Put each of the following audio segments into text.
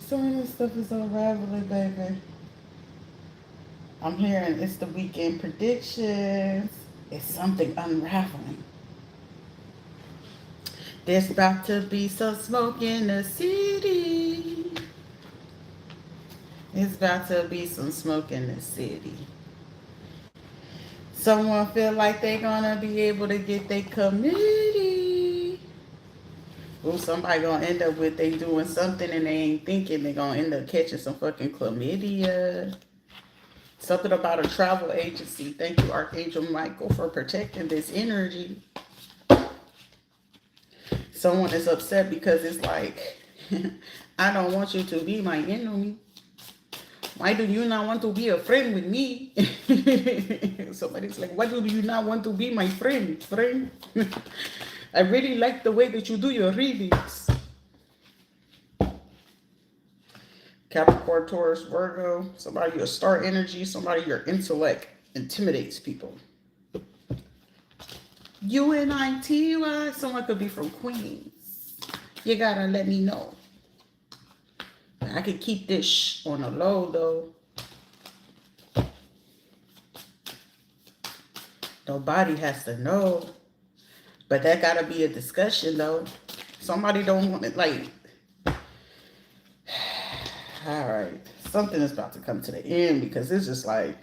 Some of this stuff is unraveling, baby. I'm hearing it's the weekend predictions. It's something unraveling. There's about to be some smoke in the city. It's about to be some smoke in the city. Someone feel like they gonna be able to get their committee. Ooh, somebody gonna end up with they doing something and they ain't thinking they gonna end up catching some fucking chlamydia. Something about a travel agency. Thank you, Archangel Michael, for protecting this energy. Someone is upset because it's like, I don't want you to be my enemy. Why do you not want to be a friend with me? Somebody's like, why do you not want to be my friend? I really like the way that you do your readings. Capricorn, Taurus, Virgo. Somebody your star energy. Somebody your intellect intimidates people. UNITY. Someone could be from Queens. You gotta let me know. I could keep this on the low though. Nobody has to know. But that gotta be a discussion though. Somebody don't want it like. All right. Something is about to come to the end because it's just like.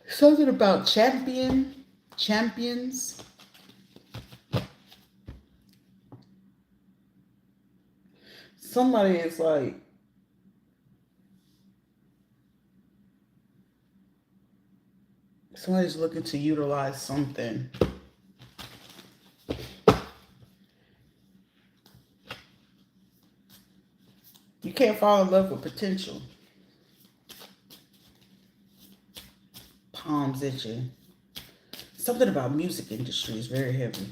Something about champions. Somebody is like, somebody's looking to utilize something. You can't fall in love with potential. Palms itching. Something about music industry is very heavy.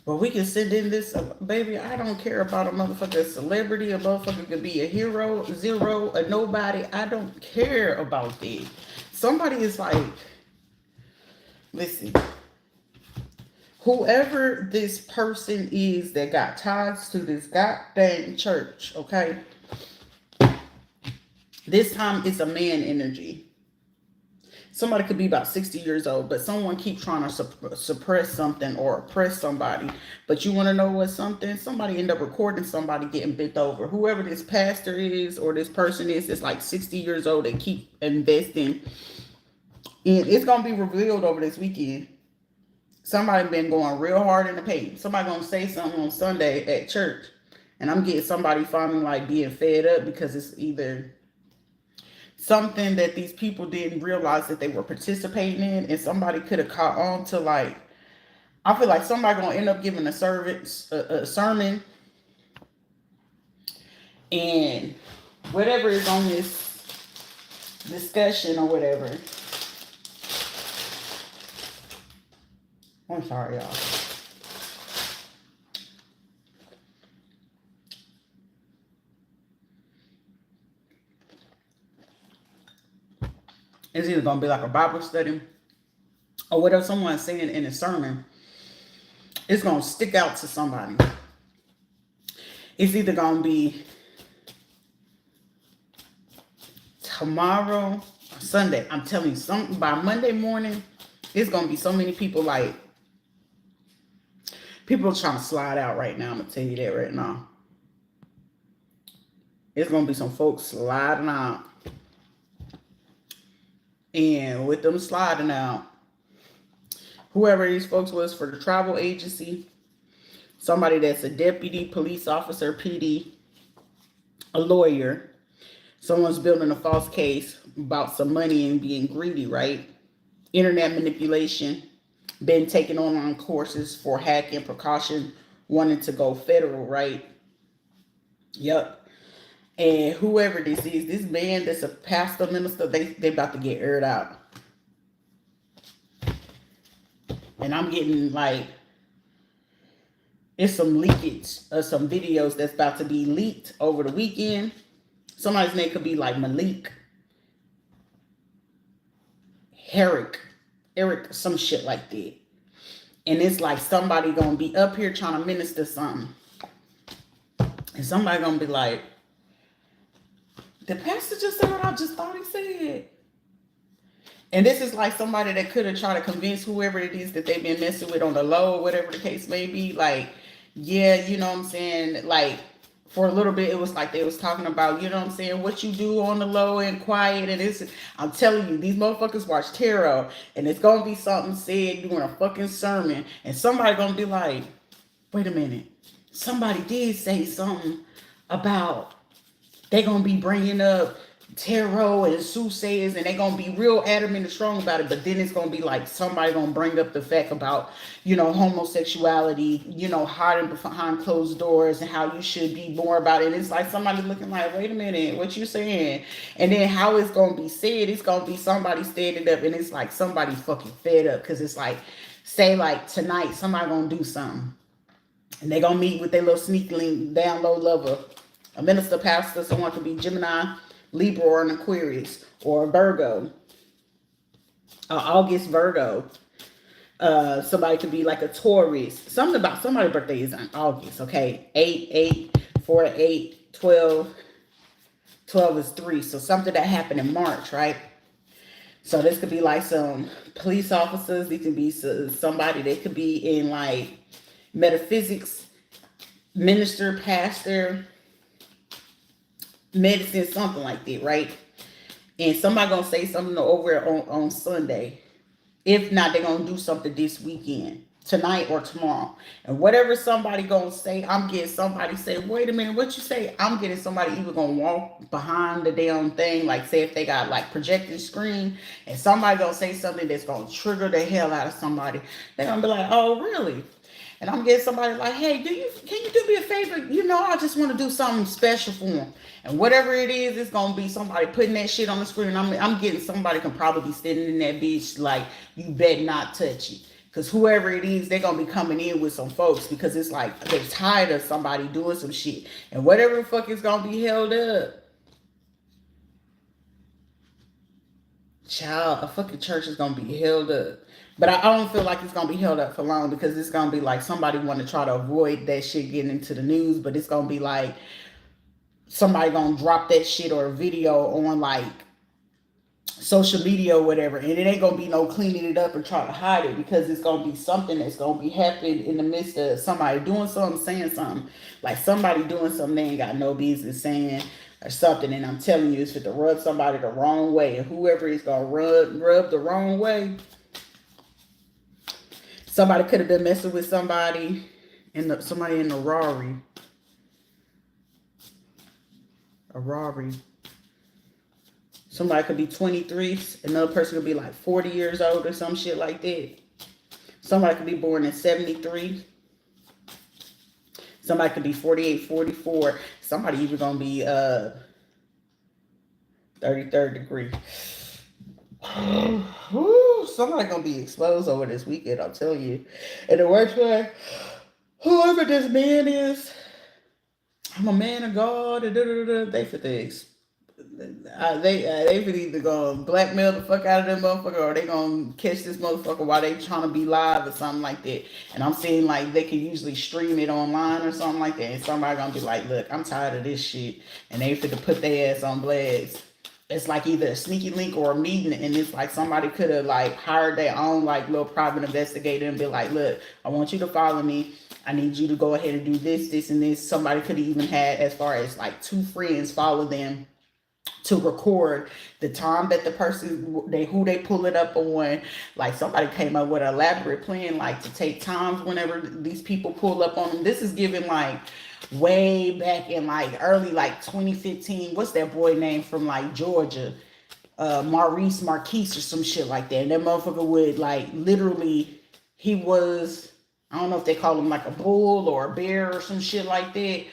Well, we can send in this, baby, I don't care about a motherfucking celebrity. A motherfucker could be a hero, zero, a nobody. I don't care about that. Somebody is like, listen, whoever this person is that got ties to this goddamn church, okay? This time it's a man energy. Somebody could be about 60 years old, but someone keep trying to suppress something or oppress somebody. But you want to know what something? Somebody end up recording somebody getting bent over. Whoever this pastor is or this person is like 60 years old and keep investing. And it's going to be revealed over this weekend. Somebody been going real hard in the paint. Somebody going to say something on Sunday at church. And I'm getting somebody finally like being fed up because it's either something that these people didn't realize that they were participating in, and somebody could have caught on to like, I feel like somebody gonna end up giving a sermon, and whatever is on this discussion or whatever. I'm sorry, y'all. It's either gonna be like a Bible study or whatever someone's saying in a sermon. It's gonna stick out to somebody. It's either gonna be tomorrow or Sunday. I'm telling you, something by Monday morning, it's gonna be so many people like people are trying to slide out right now. I'm gonna tell you that right now. It's gonna be some folks sliding out. And with them sliding out, whoever these folks was for the travel agency, somebody that's a deputy, police officer, PD, a lawyer, someone's building a false case about some money and being greedy, right? Internet manipulation, been taking online courses for hacking, precaution, wanting to go federal, right? Yep. And whoever this is, this man that's a pastor, minister, they about to get aired out. And I'm getting like, it's some leakage of some videos that's about to be leaked over the weekend. Somebody's name could be like Malik, Eric, some shit like that. And it's like somebody gonna be up here trying to minister something. And somebody gonna be like, the pastor just said what I just thought he said. And this is like somebody that could have tried to convince whoever it is that they've been messing with on the low or whatever the case may be. Like, yeah, you know what I'm saying? Like, for a little bit, it was like they was talking about, you know what I'm saying, what you do on the low and quiet. And it's, I'm telling you, these motherfuckers watch tarot. And it's going to be something said during a fucking sermon. And somebody going to be like, wait a minute. Somebody did say something about they going to be bringing up tarot and soothsayers, and they're gonna be real adamant and strong about it, but then it's gonna be like somebody gonna bring up the fact about, you know, homosexuality, you know, hiding behind closed doors and how you should be more about it. And it's like somebody looking like, wait a minute, what you saying? And then how it's gonna be said, it's gonna be somebody standing up, and it's like somebody fucking fed up, because it's like, say like tonight somebody gonna do something, and they gonna meet with their little sneaky link down low lover, a minister, pastor, someone could be Gemini, Libra, or an Aquarius, or a Virgo, August Virgo. Somebody could be like a Taurus. Something about somebody's birthday is on August, okay? 8, 4 to 8, 12. 12 is 3. So something that happened in March, right? So this could be like some police officers. These could be somebody that could be in like metaphysics, minister, pastor, medicine, something like that, right? And somebody gonna say something over on Sunday. If not, they're gonna do something this weekend, tonight or tomorrow. And whatever somebody gonna say, I'm getting somebody say, wait a minute, what you say? I'm getting somebody either gonna walk behind the damn thing, like say if they got like projecting screen, and somebody gonna say something that's gonna trigger the hell out of somebody. They're gonna be like, oh really? And I'm getting somebody like, hey, can you do me a favor? You know, I just want to do something special for them. And whatever it is, it's going to be somebody putting that shit on the screen. I'm getting somebody can probably be sitting in that bitch like, you bet not touch it. Because whoever it is, they're going to be coming in with some folks, because it's like they're tired of somebody doing some shit. And whatever the fuck is going to be held up. Child, a fucking church is going to be held up. But I don't feel like it's going to be held up for long, because it's going to be like somebody want to try to avoid that shit getting into the news. But it's going to be like somebody going to drop that shit or a video on like social media or whatever. And it ain't going to be no cleaning it up and trying to hide it, because it's going to be something that's going to be happening in the midst of somebody doing something, saying something. Like somebody doing something they ain't got no business saying or something. And I'm telling you, it's for to rub somebody the wrong way. And whoever is going to rub the wrong way, somebody could have been messing with somebody somebody in a Rari. A Rari. Somebody could be 23. Another person could be like 40 years old or some shit like that. Somebody could be born in 73. Somebody could be 48, 44. Somebody even gonna be 33rd degree. Woo, somebody gonna be exposed over this weekend, I'll tell you. And the worst way, whoever this man is, I'm a man of God, they for things. They for either gonna blackmail the fuck out of them motherfucker, or they gonna catch this motherfucker while they trying to be live or something like that. And I'm seeing like they can usually stream it online or something like that. And somebody gonna be like, look, I'm tired of this shit. And they for to put their ass on blast. It's like either a sneaky link or a meeting, and it's like somebody could have like hired their own like little private investigator and be like, look, I want you to follow me. I need you to go ahead and do this, this, and this. Somebody could have even had as far as like 2 friends follow them to record the time that the person who they pull it up on. Like somebody came up with an elaborate plan, like to take times whenever these people pull up on them. This is given like way back in like early like 2015. What's that boy name from like Georgia? Maurice Marquise or some shit like that. And that motherfucker would like literally, he was, I don't know if they call him like a bull or a bear or some shit like that.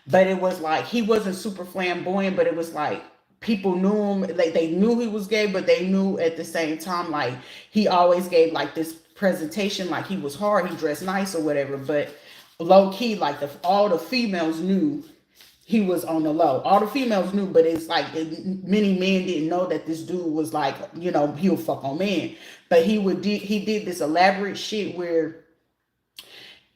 But it was like, he wasn't super flamboyant, but it was like, people knew him, like they knew he was gay, but they knew at the same time, like he always gave like this presentation, like he was hard, he dressed nice or whatever, but low key, like all the females knew he was on the low. All the females knew, but it's like many men didn't know that this dude was like, you know, he'll fuck on men. But he did this elaborate shit where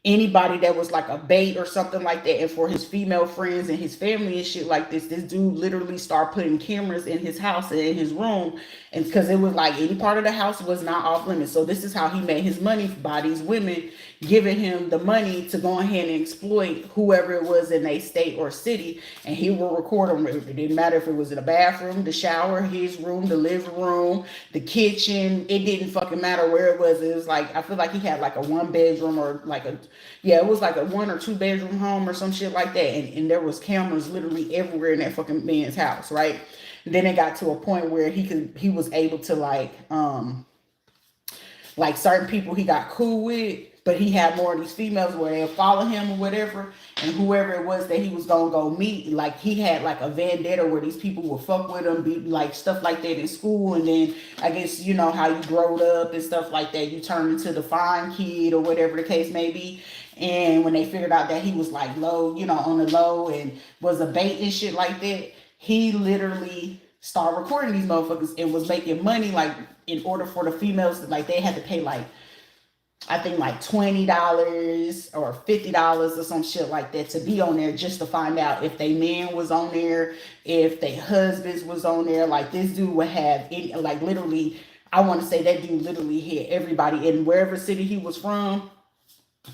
anybody that was like a bait or something like that. And for his female friends and his family and shit like this dude literally started putting cameras in his house and in his room. And because it was like any part of the house was not off limits. So this is how he made his money, by these women giving him the money to go ahead and exploit whoever it was in a state or city. And he will record them. It didn't matter if it was in the bathroom, the shower, his room, the living room, the kitchen. It didn't fucking matter where it was. It was like, I feel like he had like a 1 bedroom or like a, yeah, it was like a 1 or 2 bedroom home or some shit like that. And there was cameras literally everywhere in that fucking man's house, right? And then it got to a point where he was able to like certain people he got cool with, but he had more of these females where they'll follow him or whatever, and whoever it was that he was gonna go meet, like he had like a vendetta where these people would fuck with him, be like stuff like that in school, and then I guess you know how you growed up and stuff like that, you turn into the fine kid or whatever the case may be. And when they figured out that he was like low, you know, on the low and was a bait and shit like that, he literally started recording these motherfuckers and was making money, like in order for the females, like they had to pay like, I think like $20 or $50 or some shit like that to be on there, just to find out if they man was on there, if their husbands was on there. Like this dude would have any, like literally, I want to say that dude literally hit everybody in wherever city he was from.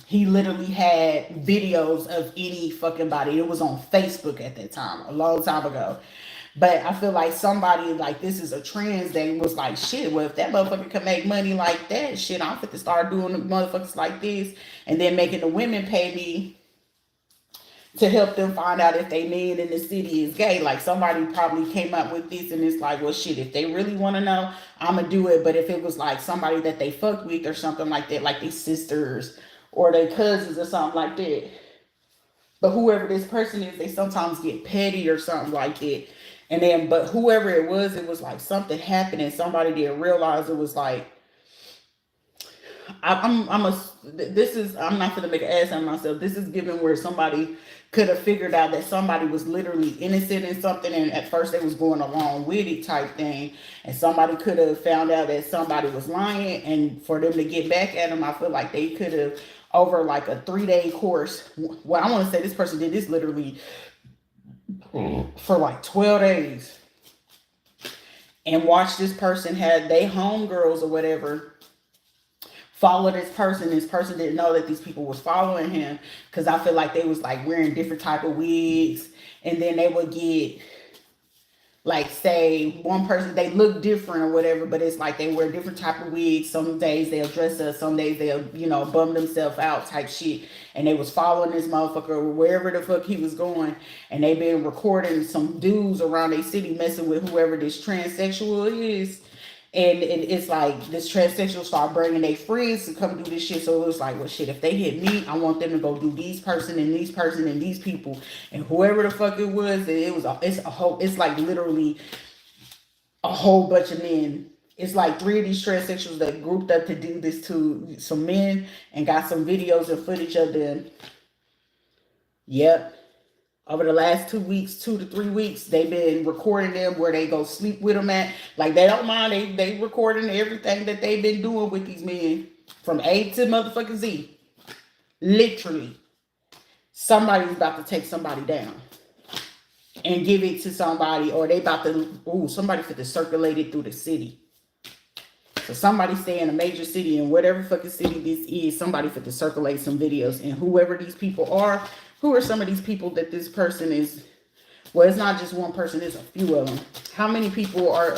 He literally had videos of any fucking body. It was on Facebook at that time, a long time ago. But I feel like somebody like this is a trend that was like, shit, well, if that motherfucker can make money like that, shit, I'm fit to start doing the motherfuckers like this, and then making the women pay me to help them find out if they man in the city is gay. Like somebody probably came up with this, and it's like, well, shit, if they really want to know, I'm gonna do it. But if it was like somebody that they fucked with or something like that, like their sisters or their cousins or something like that. But whoever this person is, they sometimes get petty or something like that. And then, but whoever it was like something happened and somebody didn't realize. It was like, I'm not gonna make an ass out of myself. This is given where somebody could have figured out that somebody was literally innocent in something, and at first they was going along with it type thing, and somebody could have found out that somebody was lying, and for them to get back at them, I feel like they could have, over like a 3-day course. Well, I want to say this person did this literally for like 12 days, and watch this person had they homegirls or whatever follow this person. This person didn't know that these people was following him, because I feel like they was like wearing different type of wigs, and then they would get like, say one person, they look different or whatever, but it's like they wear different type of wigs. Some days they'll dress up, some days they'll, you know, bum themselves out type shit. And they was following this motherfucker wherever the fuck he was going, and they been recording some dudes around their city messing with whoever this transsexual is. And it's like this transsexual start bringing their friends to come do this shit. So it was like, well, shit, if they hit me, I want them to go do these person and these person and these people and whoever the fuck it was. It's like literally a whole bunch of men. It's like 3 of these transsexuals that grouped up to do this to some men and got some videos and footage of them. Yep. Over the last 2 weeks, 2 to 3 weeks, they've been recording them where they go sleep with them at. Like, they don't mind. They recording everything that they've been doing with these men from A to motherfucking Z. Literally. Somebody's about to take somebody down and give it to somebody, or they about to, somebody fit to circulate it through the city. So somebody stay in a major city, in whatever fucking city this is, somebody fit to circulate some videos. And whoever these people are, who are some of these people that this person is? Well, it's not just one person, it's a few of them. How many people are,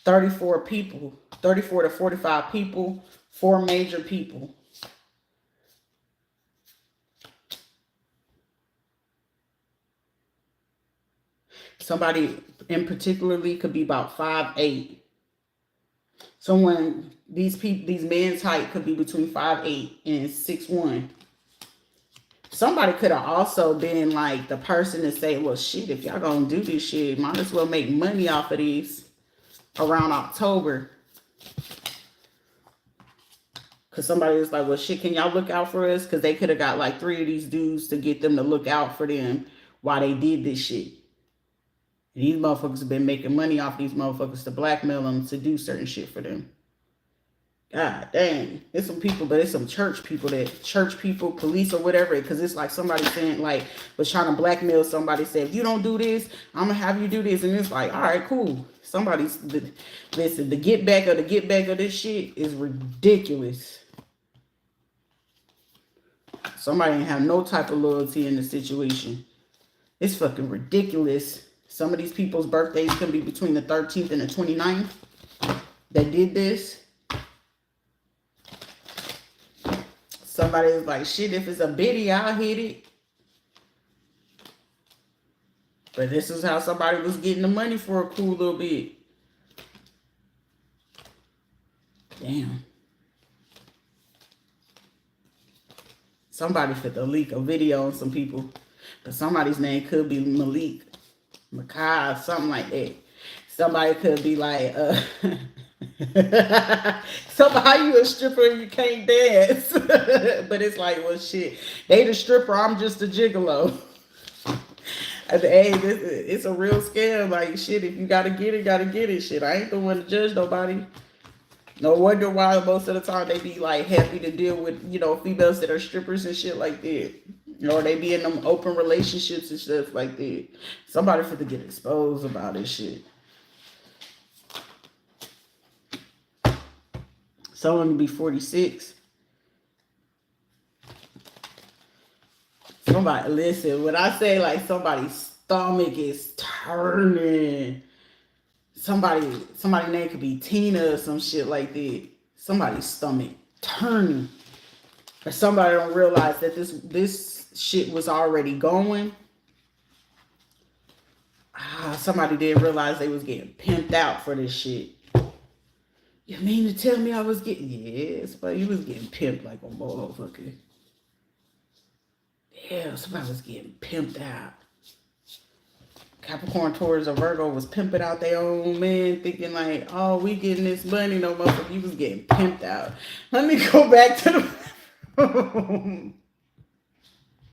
34 people, 34 to 45 people, 4 major people. Somebody in particularly could be about 5'8". Someone, these men's height could be between 5'8" and 6'1". Somebody could have also been like the person to say, well, shit, if y'all gonna do this shit, might as well make money off of these around October. Because somebody was like, well, shit, can y'all look out for us? Because they could have got like 3 of these dudes to get them to look out for them while they did this shit. And these motherfuckers have been making money off these motherfuckers to blackmail them to do certain shit for them. God dang. It's some people, but it's some church people, police or whatever, because it's like somebody saying, like, was trying to blackmail somebody, said, if you don't do this, I'm going to have you do this. And it's like, all right, cool. Listen, the get back of this shit is ridiculous. Somebody ain't have no type of loyalty in the situation. It's fucking ridiculous. Some of these people's birthdays can be between the 13th and the 29th that did this. Somebody was like, shit, if it's a biddy, I'll hit it. But this is how somebody was getting the money for a cool little bit. Damn. Somebody fit to leak a video on some people. But somebody's name could be Malik, Makai, something like that. Somebody could be like, somehow you a stripper and you can't dance. But it's like, well, shit. They the stripper, I'm just a gigolo. Hey, it's a real scam. Like, shit, if you gotta get it, shit. I ain't the one to judge nobody. No wonder why most of the time they be like happy to deal with, you know, females that are strippers and shit like that. Or they be in them open relationships and stuff like that. Somebody for to get exposed about this shit. Someone to be 46. Somebody, listen, when I say like somebody's stomach is turning, somebody name could be Tina or some shit like that. Somebody's stomach turning. Or somebody don't realize that this shit was already going. Somebody didn't realize they was getting pimped out for this shit. You mean to tell me I was getting... Yes, but you was getting pimped like a motherfucker. Yeah, somebody was getting pimped out. Capricorn, Taurus, or Virgo was pimping out their own man, thinking like, oh, we getting this money. No, motherfucker, you was getting pimped out. Let me go back to the...